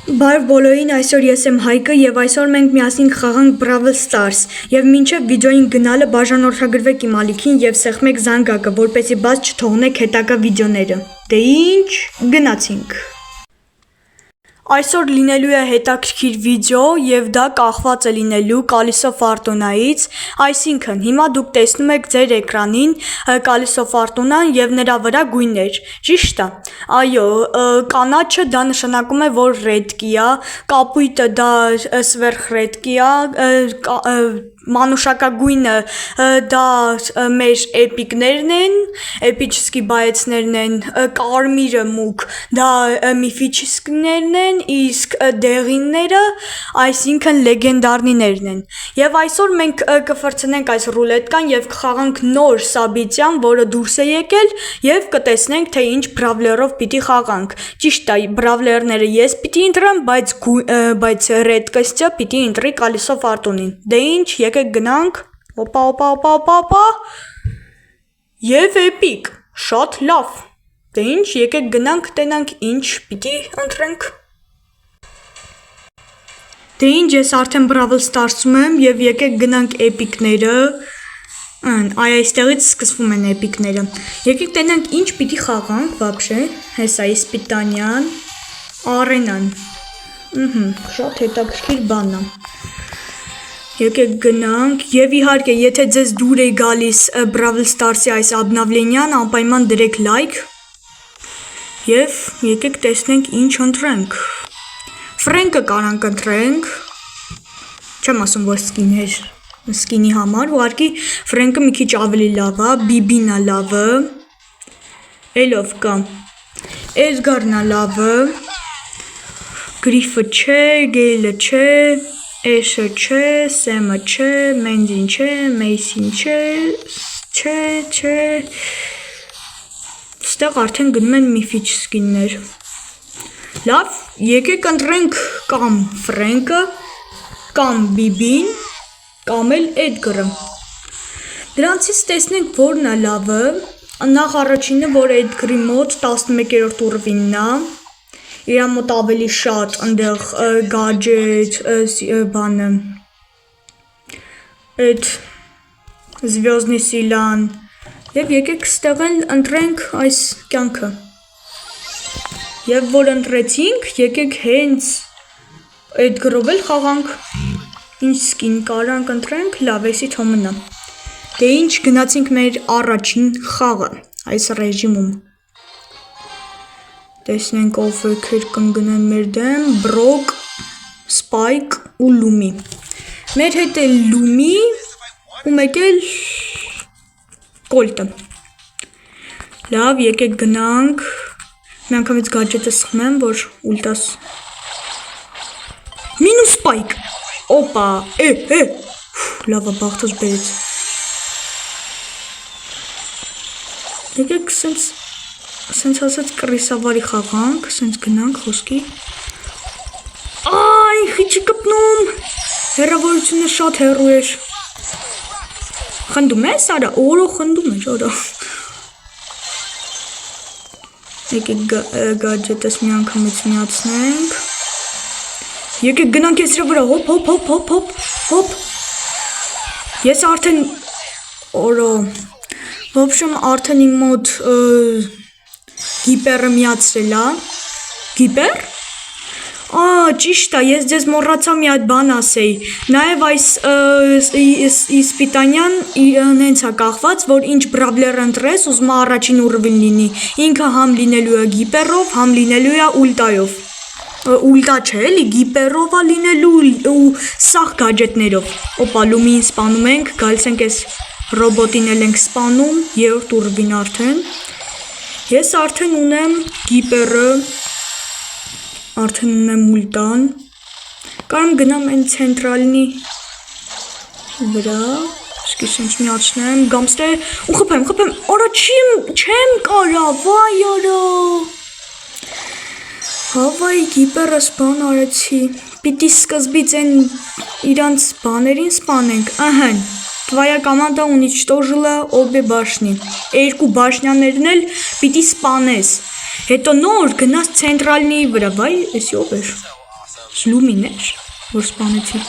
Բարև բոլորին, այսօր ես եմ Հայկը եւ այսօր մենք միասին կխաղանք Brawl Stars եւ մինչեւ վիդեոին գնալը բաժանորդագրվեք իմ ալիքին եւ սեղմեք զանգակը, որպեսզի բաց չթողնեք հետագա վիդեոները։ Դե ինչ, գնացինք։ Այսօր լինելու է հետաքրքիր վիդեո եւ դա կախված է լինելու Կալիսո Ֆորտունայից, այսինքն հիմա դուք տեսնում եք ձեր էկրանին Կալիսո Ֆորտունան եւ նրա վրա գույներ, ճիշտ է։ Այո, կանաչը դա նշանակում է, որ ռեդկի է, կապույտը դա սվերխրեդկի է, մանուշակագույնը դա մեր էպիկներն են, էպիչսկի բայեցներն են, կարմիրը մուկ դա միֆիչսկներն են, իսկ դեղինները, այսինքն լեգենդարներն են։ Եվ այսօր մենք կֆրցնենք այս ռուլետկան եւ կխաղանք նոր Սաբիտյան, որը դուրս է եկել եւ կտեսնենք թե ինչ բրավլերով պիտի խաղանք։ Ճիշտ է, բրավլերները ես պիտի ընտրեմ, բայց ռեդ կստը պիտի ընտրի Կալիսո Ֆորտունին։ Դե ինչ, եկեք գնանք։ Օպա։ Եվ էպիկ, շատ լավ։ Դե ինչ, եկեք գնանք, տենանք ինչ պիտի ընտրենք։ Դե ինչ, ես արդեն Brawl Stars-ում եմ եւ եկեք գնանք էպիկները։ Այստեղից սկսվում են էպիկները։ Եկեք տենանք ինչ պիտի խաղանք, вообще, հեսա իսպիտանյան, արենան։ Շատ հետաքրքիր բան է։ Եկեք գնանք եւ իհարկե, եթե ձեզ դուր է գալիս Brawl Stars-ի այս обновление-ն, անպայման դրեք լայք եւ եկեք տեսնենք ինչ ընտրենք։ Ֆրենկը կարանք ընտրենք։ Չեմ ասում, որ սկինի համար, ուղղակի Ֆրենկը մի քիչ ավելի լավ է, Բիբին է լավը, Էլով կա, Էդգարն է լավը, Գրիֆը չէ, Գեյլը չէ, Էշը չէ, Սեմը չէ, Մենդին չէ, Մեյսին չէ, Ստեղ արդեն գնում են միֆիչ սկիններ։ Լավ, եկեք ընտրենք կամ Ֆրենկը, կամ Բիբին, կամ էլ Էդգարը։ Դրանցից տեսնենք որն է լավը։ Նախ առաջինը, որ Էդգարի մոտ 11-րդ ուռվինն է, իր մոտ ավելի շատ այնտեղ գաջետ, բանը, այդ Զվյոզնի Սիլան, եւ եկեք ստեղ էլ ընտրենք այս կյանքը։ Եվ որ ընտրեցինք, եկեք հենց Էդգարով էլ խաղանք։ Ինչ սկին կարանք ընտրենք, լավ, էսի թոմնա։ Դե ինչ, գնացինք մեր առաջին խաղը այս ռեժիմում։ Տեսնենք ով եկեր կընկնեն մեր դեմ, Բրոկ, Սպայք ու Լումի։ Մեր հետ է Լումի ու մեկ էլ Կոլտը։ Լավ, եկեք գնանք։ Միանգամից գաջետը սխմեմ, որ ուլտաս։ Մինուս Սպայք։ Օպա, լավա բաղթոց բերեց։ Եկեք սենց ասած կռիսավարի խաղանք, սենց գնանք խոսքի։ Այ, խիչի կպնում, հեռավորությունը շատ հեռու էր։ Խնդում ես, արա, օրո խնդում էր, արա։ Եկեք գաջետս միանգամից միացնենք։ Եկեք գնանք ես վրա, հոպ։ Ես արդեն, օրո, ոբշեմ արդեն իմ մոտ գիպերը միացրել է, գիպեր? Ճիշտ է, ես ձեզ մոռացա մի հատ բան ասեի, նաև այս իսպիտանյան նենց է կախված, որ ինչ բրավլեր ընտրես, ուզում առաջին ուռվին լինի, ինքը համ լինելու է գիպերով, համ լինելու է ուլտայով, ուլտա չէ էլի, գիպերով է լինելու ու սաղ գաջետներով, օպա Լումին սպանում ենք, գալիս ենք ես ռոբոտին էլ ենք սպանում, երորդ ուռվին արդեն, ես արդեն ունեմ գիպերը, արդեն ունեմ ուլտան, կարամ գնամ են ցենտրալնի վրա, սկի սենց միացնեմ, գամստե ու խպեմ, արա չեմ կարա, վայ արա, հավայ գիպերը սպան արեցի, պիտի սկզբից են իրանց բաներին սպանենք, ըհեն, Твоя команда уничтожила обе башни. Երկու բաշնյաներն էլ պիտի սպանես։ Հետո նոր գնաց ցենտրալնի վրա, վայ, էսի ով էր։ Լումիներ, որ սպանեցի։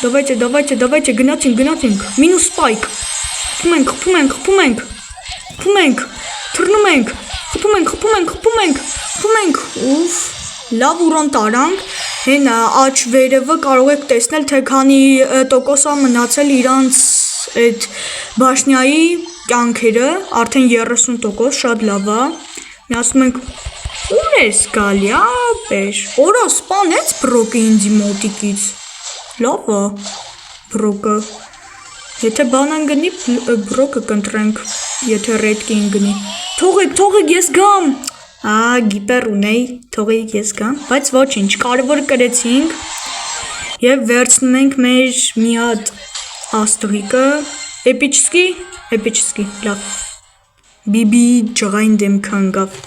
Давайте, գնացինք։ Մինուս սպայք։ Խփում ենք, թռնում ենք։ Ուֆ, լավ ուրոն տարանք։ Հենա աջ վերևը կարող եք տեսնել, թե քանի տոկոս է մնացել իրանց այդ բաշնյայի կյանքերը, արդեն 30%, շատ լավ է։ Ասում ենք, ուր ես գալի, ապեր։ Օրա սպանեց Բրոկը ինձի մոտիկից։ Լավ է, Բրոկը։ Եթե բանան գնի, Բրոկը կընտրենք, եթե ռեդկին գնի։ Թողեք, ես գամ։ Գիպեր ունեի, թողեիք ես գամ, բայց ոչինչ, կարևորը կրեցինք և վերցնում ենք մեր մի հատ աստղիկը, էպիչսկի, լավ, բիբի ջղային դեմքը ընկավ,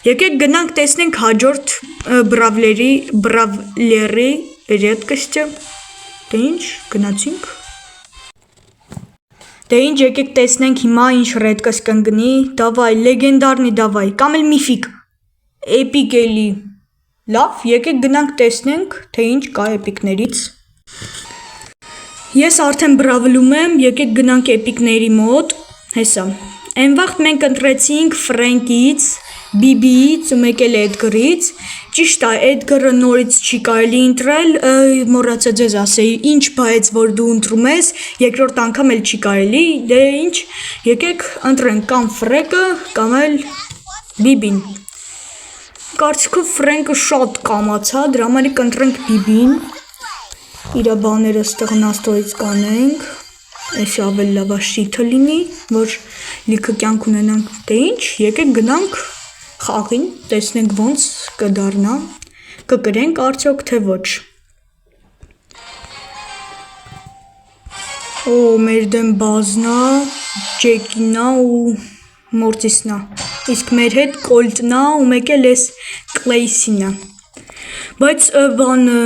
եկեք գնանք տեսնենք հաջորդ բրավլերի ռետկստը, դե ինչ, գնացինք, դե ինչ եկեք տեսնենք հիմա ինչ ռետկս կընկնի, դավայ, լեգենդարնի դավայ, կամ էլ միֆիկ, էպիկ էլի, լավ, եկեք գնանք տեսնենք, թե ինչ կա էպիկներից, ես արդեն բրավլում եմ, եկեք գնանք էպիկների մոտ, հեսա, այն վաղտ մենք ընտրեցինք Ֆրենկից, Բիբիից ու մեկ էլ Էդգրից, ճիշտ է, Էդգրը նորից չի կարելի ընտրել, մոռացա ձեզ ասեի, ինչ բայց որ դու ընտրում ես, երկրորդ անգամ էլ չի կարելի, դե ինչ, եկեք ընտրենք կամ Ֆրենկը, կամ էլ Բիբին, կարծիքով Ֆրենկը շատ կամացա, դրա համար կընտրենք Բիբին, իրա բաները ստեղ նաստորից կանենք, էսի ավել լավ շիթը լինի, որ լիքը կյանք ունենանք, դե ինչ, եկեք գնանք խաղին, տեսնենք ոնց կդառնա, կկրենք արդյոք թե ոչ։ Մեր դեմ բազնա, Ջեկինա ու Մորտիսնա, իսկ մեր հետ Կոլտնա ու մեկ էլ էս Կլեյսինա, բայց բանը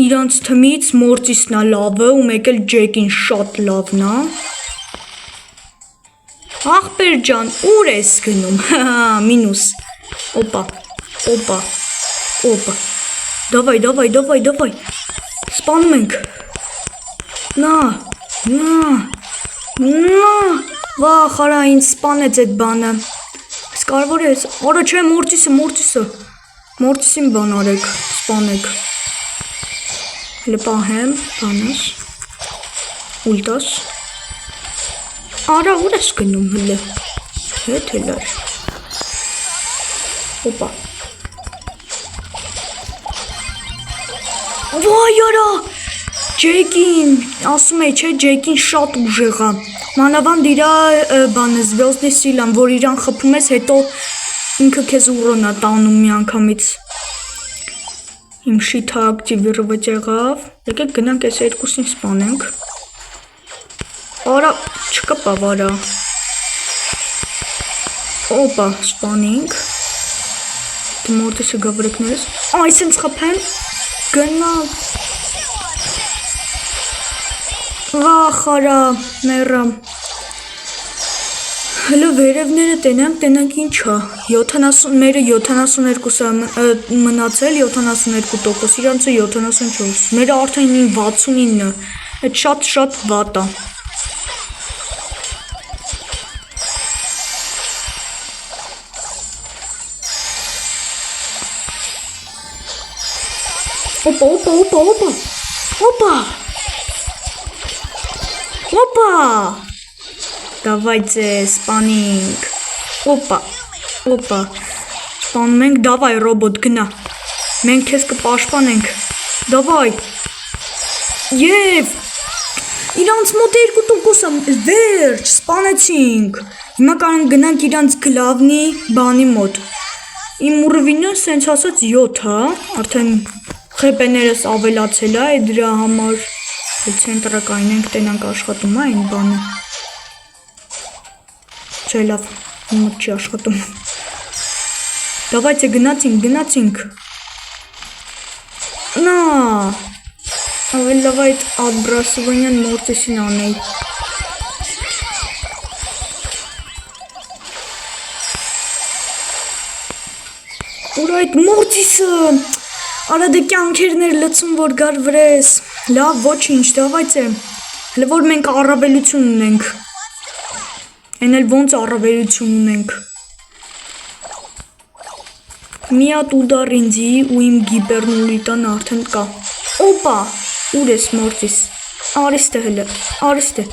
իրանց թմից Մորտիսնա լավը ու մեկ էլ Ջեկին շատ լավն է, աղբեր ջան, ուր ես գնում, մինուս, օպա, դավայ, սպանում ենք, նա, վախ արա ինձ սպանեց այդ բանը, ես կարևոր ես, արա չէ մորտիսին բան արեք, սպանեք, հլը պահեմ, բանս, ուլտաս, արա ուր ես գնում հլը, հետ հելար, օպա, վայ արա, Ջեյքին, ասում էի չէ, Ջեյքին շատ ուժեղ է, մանավանդ իրա բանը զվյոզդի սիլան, որ իրան խփում ես, հետո ինքը քեզ ուրոն է տանում մի անգամից, իմ շիթը ակտիվիրված եղավ, եկեք գնանք այս երկուսին սպանենք, արա, չկպավ արա, օպա, սպանինք, դմորդեսը գավրեկներս, այսենց խփեմ, գնա, վախ արա, մեռա, հլը վերևները տենանք ինչա, մերը 72 մնացել, 72%, իրանցը 74, մերը արդեն 69, այդ շատ վատ է, Опа! Давайте սպանենք, օպա, սպանում ենք, դավայ ռոբոտ գնա, մենք քեզ կպաշտպանենք, դավայ, և, իրանց մոտ 2% վերջ, սպանեցինք, հիմա կարող գնանք իրանց գլավնի բանի մոտ, իմ ուրվինը սենց ասած 7 է, արդեն խեպեներս ավելացել է, դրա համար ցենտրը կայնենք տենանք աշխատում է այն բանը, չէ լավ, մոտ չի աշխատում, դավայցե գնացինք, նա, ավել լավ այդ ադբրասվանյան մորտեսին անեի, ուր այդ մորտիսը, Արա դե կյանքերներ լցում որ գար վրես։ Լավ, ոչինչ, դավայցե։ Հələ որ մենք առավելություն ունենք։ Էն էլ ոնց առավելություն ունենք։ Մի հատ ուդար ինձի ու իմ գիպերնուլիտան արդեն կա։ Օպա, ուր ես մորտիս։ Արիստե հələ, արիստե։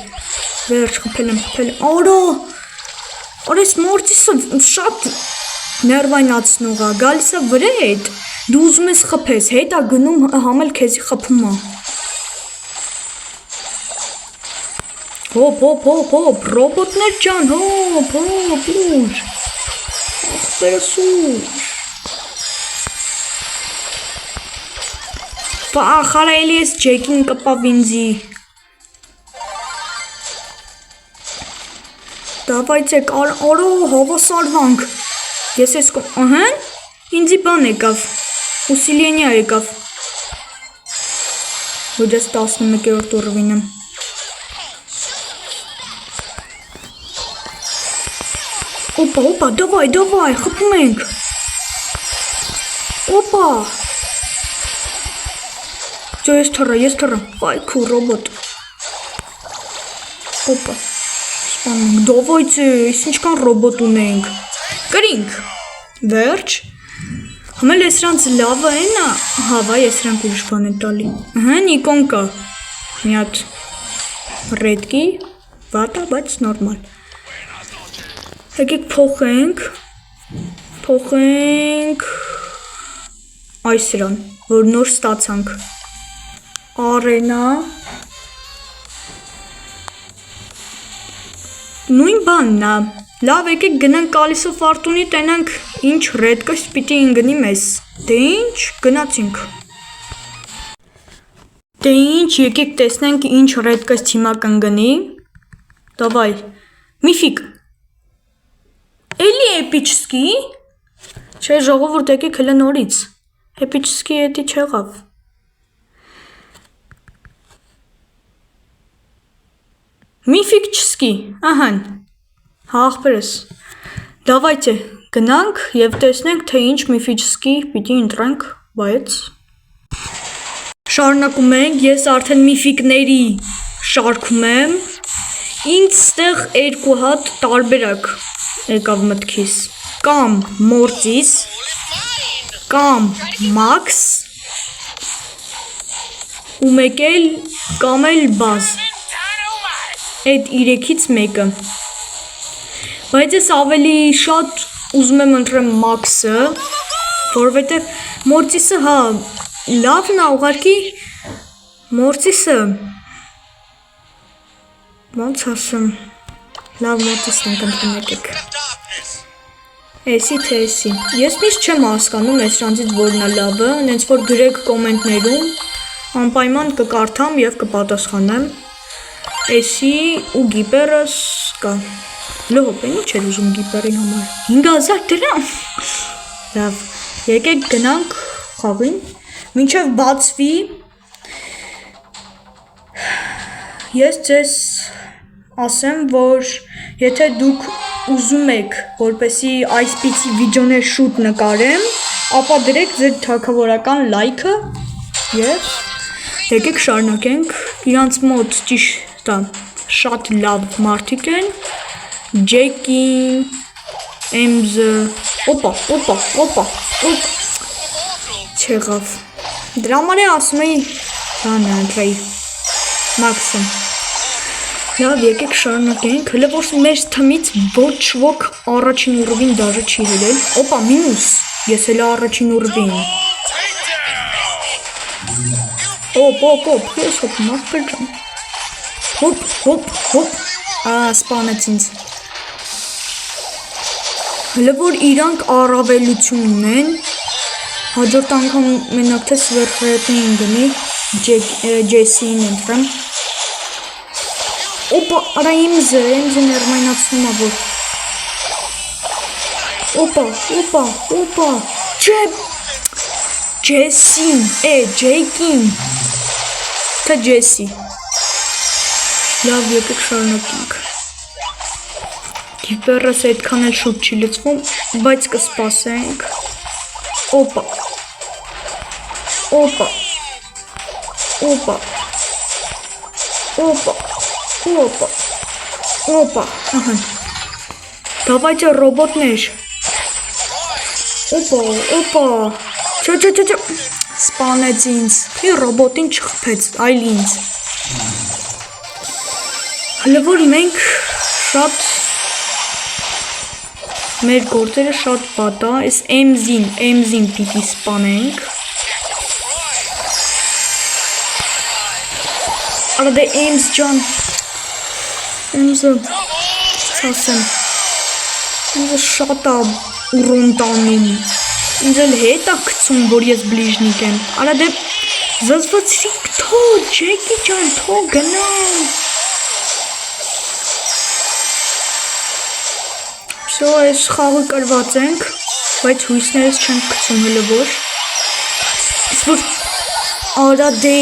Վերջ խփել եմ։ Արա։ Արես մորտիսը շատ ներվայնացնող է, գալիս է վրա հետ։ Դու ուզում ես խփես, հետ է գնում համել քեզի խփում է։ Հոп, ռոբոտներ ջան, հոп, ուր։ Ախպերս ուր։ Խարա էլի ես ջեկին կպավ ինձի։ Դավայցեք, արո, հավասարվանք։ Ես ես ահեն, ինձի բան եկավ, ուսիլենյա եկավ։ Որ ես 11-րդ ուռվին եմ։ Օպա, դավայ, խփում ենք։ Օպա։ Ես թռա, այ քու ռոբոտ։ Օպա։ Սպանում, դավայցե, ես ինչքան ռոբոտ ունենք։ Կրինք։ Վերջ։ Համել ես սրանց լավը են, հավա ես սրանք ուրիշ բան է տալի։ Նիկոն կա։ Մի հատ ռեդկի, վատա, բայց նորմալ։ Եկեք փոխենք այս սրան, որ նոր ստացանք։ Արենա նույն բանն է։ Լավ, եկեք գնանք Կալիսով Արտունի, տենանք ինչ ռեդկոս պիտի ինգնի մեզ։ Դե ինչ, գնացինք։ Դե ինչ, եկեք տեսնենք ինչ ռեդկոս թիմա կընգնի։ Դավայ, միֆիկ։ Էլի էպիչսկի։ Չէ, ժողովուրդ եկեք հələ նորից։ Էպիչսկի էդի չեղավ։ Միֆիկչսկի, ահան, հաղպերս, դավայցե, գնանք և տեսնենք, թե ինչ միֆիչսկի պիտի ընտրենք, բայց շարունակում ենք, ես արդեն միֆիկների շարքում եմ, ինձ ստեղ երկու հատ տարբերակ եկավ մտքիս, կամ մորտիս, կամ մաքս, ու մեկ էլ կամ էլ բազ, այդ 3-ից մեկը, բայց ես ավելի շատ ուզում եմ ընտրեմ մաքսը, որովհետև մորտիսը հա լավն է ուղարկի մորտիսը ոնց ասեմ լավ մորտիսն ենք ընտրում եկեք էսի թե էսի ես միշտ չեմ հասկանում այս ranzից որն է լավը նենց որ գրեք կոմենտներում անպայման կկարդամ և կպատասխանեմ էսի ու գիպերս կա լոհոպ են ինչ էր ուզում գիպերին համար 5000 դրամ լավ եկեք գնանք խաղին մինչև բացվի ես ձեզ ասեմ որ եթե դուք ուզում եք որպեսի այսպիսի վիդեոներ շուտ նկարեմ ապա դրեք ձեր թագավորական լայքը և եկեք շարունակենք իրանց մոտ ճիշտ շատ լավ մարդիկ են Ջեկին Էմզը օպա չեղավ դրա համար է ասում էի բանը ընտրեի մաքսը լավ եկեք շարունակենք հələ որ մեր թմից ոչ ոք առաջին ուռվին դաժե չի հելել օպա մինուս ես էլ առաջին ուռվին օպ ես հոպ մախպեր ջան հոպ սպանեց ինձ հələ որ իրանք առավելություն ունեն հաջորդ անգամ մենակ թե սվերխրետին գնի ջեսին ընտրեմ օպա արա իմզը ներմայնացնում է որ օպա ջեսին ջեյկին թե ջեսի լավ եկեք շարունակենք գիպերս այդքան էլ շուտ չի լծվում բայց կսպասենք օպա Опа. Опа. Опа. Опа. Опа. Ага. Давайте роботներ. Опа, опа. Չո։ Սպանեց ինձ։ Մի ռոբոտին չխփեց, այլ ինձ։ Հələ որ մենք շատ մեր գործերը շատ վատ է, այս MZ-ին պիտի սպանենք։ Արա դե MZ ջան։ MZ-ը ասեմ։ MZ-ը շատ է ուրոն տանում։ Ինձ էլ հետ է գցում, որ ես բլիժնիկ եմ։ Արա դե զզվացրիք, թո, Ջեկի ջան, թո գնամ։ Всё, այս խաղը կրված ենք, բայց հույսներս չենք գցում հələ որ։ Իսկ որ արա դե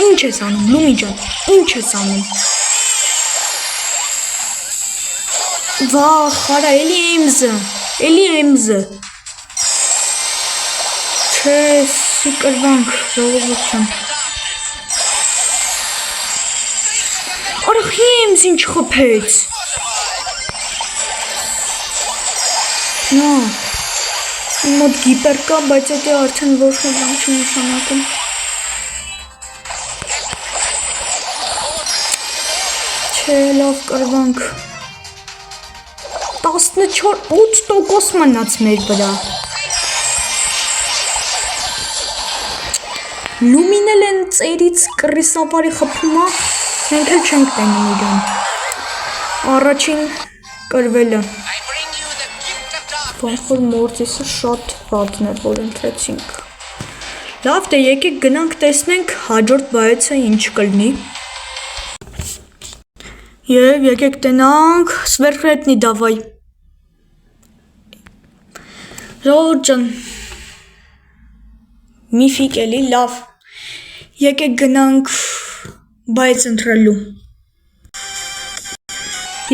Ինչ ես անում, Լումի ջան, ինչ ես անում։ Վախ, արա, էլի MZ-ը։ Չէ, սի կրվանք, ժողովուրդ ջան։ Արա, խի MZ-ին չխփեց։ Նա, իմ մոտ գիպեր կա, բայց էդի արդեն ոչ մի բան չի նշանակում։ Չէ, լավ կրվանք։ 14% մնաց մեր վրա։ Լումին էլ են ծերից կռիսավարի խփումա, մենք էլ չենք տենում իրան։ Առաջին կրվելը։ Ոնց որ մորտիսը շատ վատն է, որ ընտրեցինք։ Լավ, դե եկեք գնանք տեսնենք հաջորդ բայեցը ինչ կլինի։ Եվ եկեք տենանք, սվերխրետնի դավայ։ Ժողովուրդ ջան, միֆիկ էլի, լավ, եկեք գնանք բայց ընտրելու։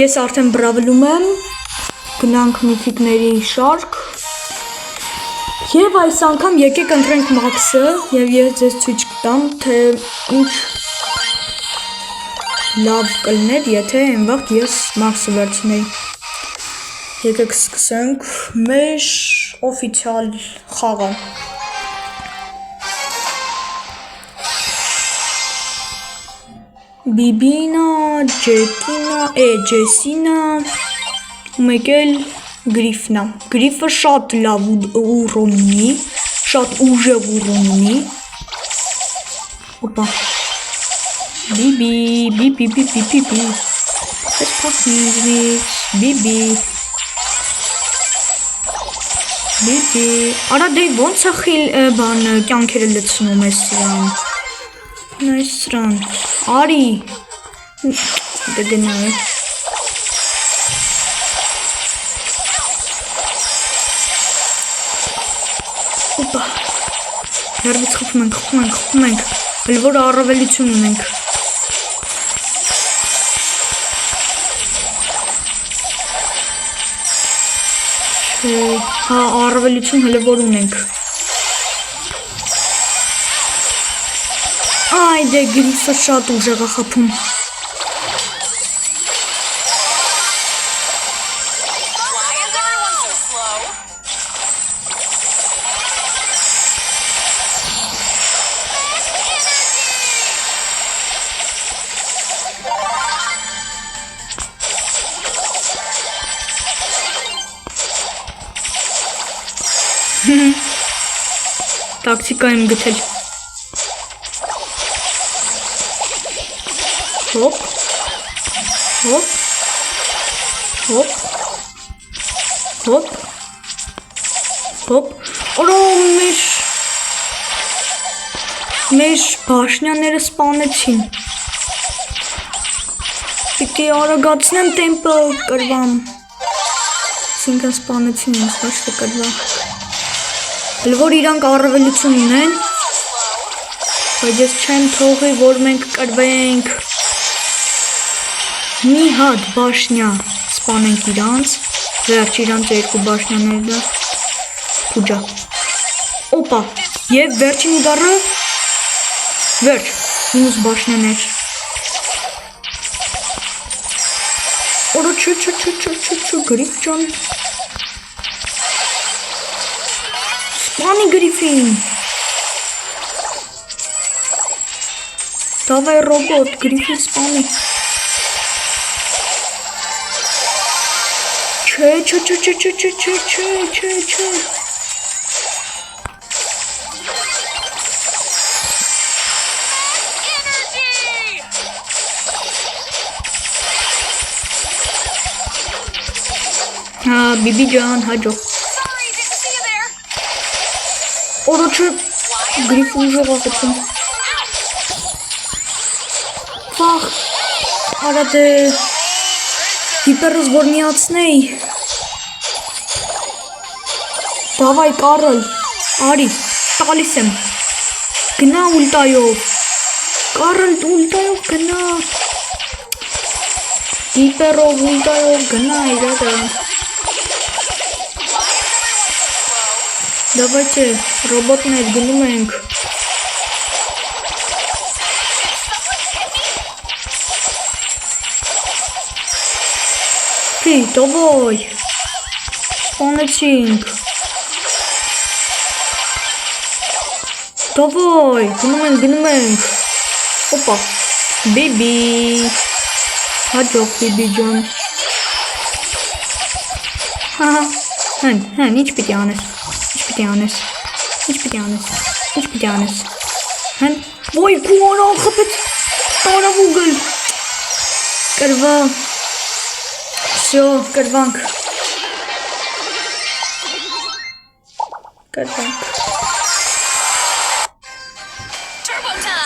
Ես արդեն բրավլում եմ, գնանք միֆիկների շարք, և այս անգամ եկեք ընտրենք մաքսը, և ես ձեզ ցույց կտամ, թե ինչ լավ կլներ, եթե այն վաղտ ես մաքսը վերցնեի։ Եկեք սկսենք մեր օֆիցիալ խաղը։ Բիբինա, Ջեսինա, մեկ էլ Գրիֆնա։ Գրիֆը շատ լավ ուրոն ունի, շատ ուժեղ ուրոն ունի։ Օպա։ Բիբի։ Ես փախնիվից, Բիբի։ Արա դե ոնց է բան կյանքերը լցնում ես սրան։ Նայ սրան, արի։ Դե գնայ։ Օպա։ Հերվից խփում ենք, էլ որ առավելություն ունենք։ Հա, առավելություն հələ որ ունենք։ Այ դե գրիֆը շատ ուժեղ է խփում։ Տակտիկա եմ գտել։ Հոպ։ Օրո մեր բաշնյաները սպանեցին։ Պիտի արագացնեմ տեմպը կրվամ։ Այսինքն սպանեցին ինձ, ոչ թե կրվա։ Էլ որ իրանք առավելություն ունեն, բայց ես չեմ թողի, որ մենք կրվենք։ Մի հատ բաշնյա սպանենք իրանց, Վերջ իրանց երկու բաշնաները փուջա օպա եւ վերջին ուդարը վերջ մյուս բաշնաներ Oru çu grif can. Spani Griffin. Давай robot Griffin spani. Çe. Ha, Bibi Can, hadi. Oruçu Griffin'e bakın. Bak, aradı. Hiperrazborniyatsney. Davay Karl, Ari, talisem. Gna ultayov. Karl ultayov gna. Hiperov ultayov gna irada. Давайте работать гномենք Ты, давай. Споночинг. Давай, гномենք. Опа. Биби. Хаджок Биби Джон. Ха-ха. Hiç bir tanesi. Hiçbir tanesi. Hen, vay kuana kapıt. Ana Google. Karva. Все, karvank.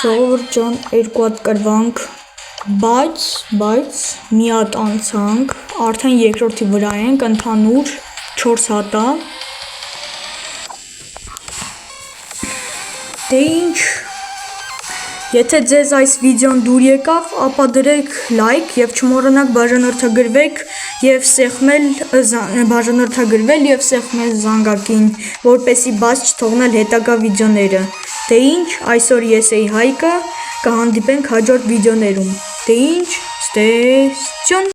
Ժողովուրդ ջան, երկու հատ կարվանք, բայց մի հատ անցանք, արդեն երկրորդի վրա ենք, ընդհանուր 4 հատա Դե ինչ, եթե ձեզ այս վիդեոն դուր եկավ, ապա դրեք լայք և չմոռանաք բաժանորդագրվել և սեղմել զանգակին, որպեսզի բաց չթողնել հետագա վիդեոները։ Դե ինչ, այսօր ես էի Հայկը, կհանդիպենք հաջորդ վիդեոներում։ Դե ինչ, ստեսյուն։